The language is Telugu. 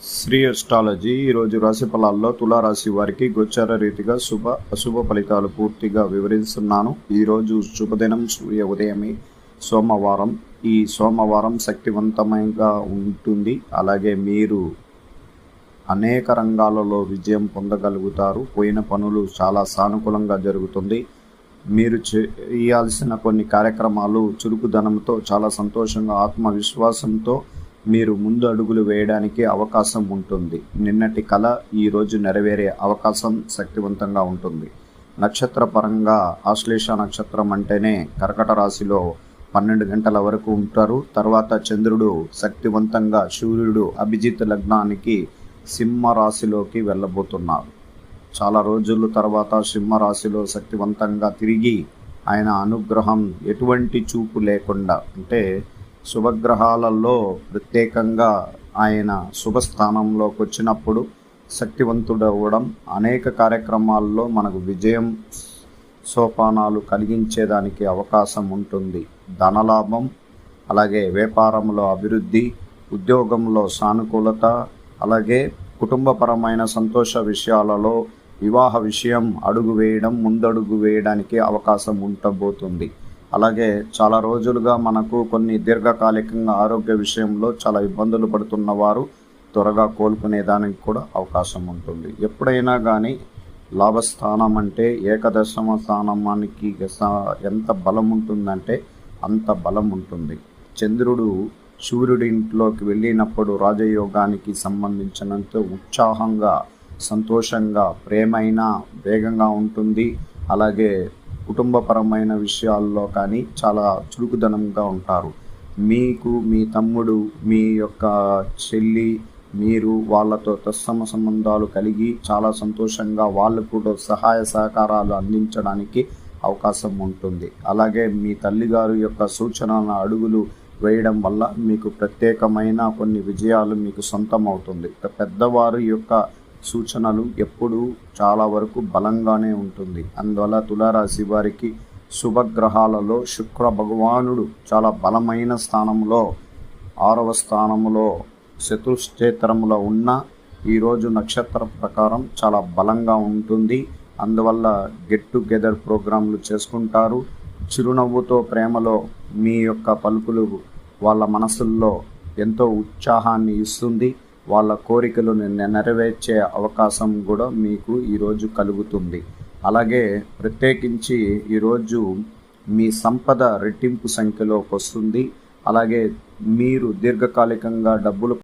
శ్రీ అస్ట్రాలజీ ఈరోజు రాశి ఫలాల్లో తులారాశి వారికి గోచార రీతిగా అశుభ ఫలితాలు పూర్తిగా వివరిస్తున్నాను. ఈరోజు శుభదినం, సూర్య ఉదయమే, సోమవారం. ఈ సోమవారం శక్తివంతంగా ఉంటుంది. అలాగే మీరు అనేక రంగాలలో విజయం పొందగలుగుతారు. పోయిన పనులు చాలా సానుకూలంగా జరుగుతుంది. మీరు చేయాల్సిన కొన్ని కార్యక్రమాలు చురుకుదనంతో, చాలా సంతోషంగా, ఆత్మవిశ్వాసంతో మీరు ముందు అడుగులు వేయడానికి అవకాశం ఉంటుంది. నిన్నటి కళ ఈరోజు నెరవేరే అవకాశం శక్తివంతంగా ఉంటుంది. నక్షత్ర పరంగా ఆశ్లేష నక్షత్రం అంటేనే కర్కట రాశిలో 12 గంటల వరకు ఉంటారు. తర్వాత చంద్రుడు శక్తివంతంగా, సూర్యుడు అభిజిత్ లగ్నానికి సింహ రాశిలోకి వెళ్ళబోతున్నారు. చాలా రోజుల తర్వాత సింహరాశిలో శక్తివంతంగా తిరిగి ఆయన అనుగ్రహం ఎటువంటి చూపు లేకుండా, అంటే శుభగ్రహాలలో ప్రత్యేకంగా ఆయన శుభస్థానంలోకి వచ్చినప్పుడు శక్తివంతుడవ్వడం, అనేక కార్యక్రమాల్లో మనకు విజయం సోపానాలు కలిగించేదానికి అవకాశం ఉంటుంది. ధనలాభం, అలాగే వ్యాపారంలో అభివృద్ధి, ఉద్యోగంలో సానుకూలత, అలాగే కుటుంబపరమైన సంతోష విషయాలలో వివాహ విషయం ముందడుగు వేయడానికి అవకాశం ఉండబోతుంది. అలాగే చాలా రోజులుగా మనకు కొన్ని దీర్ఘకాలికంగా ఆరోగ్య విషయంలో చాలా ఇబ్బందులు పడుతున్న వారు త్వరగా కోలుకునేదానికి కూడా అవకాశం ఉంటుంది. ఎప్పుడైనా కానీ లాభస్థానం అంటే ఏకదశమ స్థానానికి ఎంత బలం ఉంటుందంటే అంత బలం ఉంటుంది. చంద్రుడు సూర్యుడి ఇంట్లోకి వెళ్ళినప్పుడు రాజయోగానికి సంబంధించినంత ఉత్సాహంగా, సంతోషంగా, ప్రేమైన వేగంగా ఉంటుంది. అలాగే కుటుంబపరమైన విషయాల్లో కానీ చాలా చురుకుదనంగా ఉంటారు. మీకు మీ తమ్ముడు, మీ యొక్క చెల్లి, మీరు వాళ్ళతో తత్సమ సంబంధాలు కలిగి చాలా సంతోషంగా వాళ్ళు కూడా సహాయ సహకారాలు అందించడానికి అవకాశం ఉంటుంది. అలాగే మీ తల్లిగారు యొక్క సూచనల అడుగులు వేయడం వల్ల మీకు ప్రత్యేకమైన కొన్ని విజయాలు మీకు సొంతం అవుతుంది. పెద్దవారి యొక్క సూచనలు ఎప్పుడూ చాలా వరకు బలంగానే ఉంటుంది. అందువల్ల తులారాశి వారికి శుభగ్రహాలలో శుక్ర భగవానుడు చాలా బలమైన స్థానంలో, 6వ స్థానంలో చతుశ్చేత్రంలో ఉన్న ఈరోజు నక్షత్ర ప్రకారం చాలా బలంగా ఉంటుంది. అందువల్ల గెట్ టుగెదర్ ప్రోగ్రాంలు చేసుకుంటారు. చిరునవ్వుతో, ప్రేమలో మీ యొక్క పలుకులు వాళ్ళ మనసుల్లో ఎంతో ఉత్సాహాన్ని ఇస్తుంది. వాళ్ళ కోరికలను నెరవేర్చే అవకాశం కూడా మీకు ఈరోజు కలుగుతుంది. అలాగే ప్రత్యేకించి ఈరోజు మీ సంపద రెట్టింపు సంఖ్యలోకి వస్తుంది. అలాగే మీరు దీర్ఘకాలికంగా డబ్బులు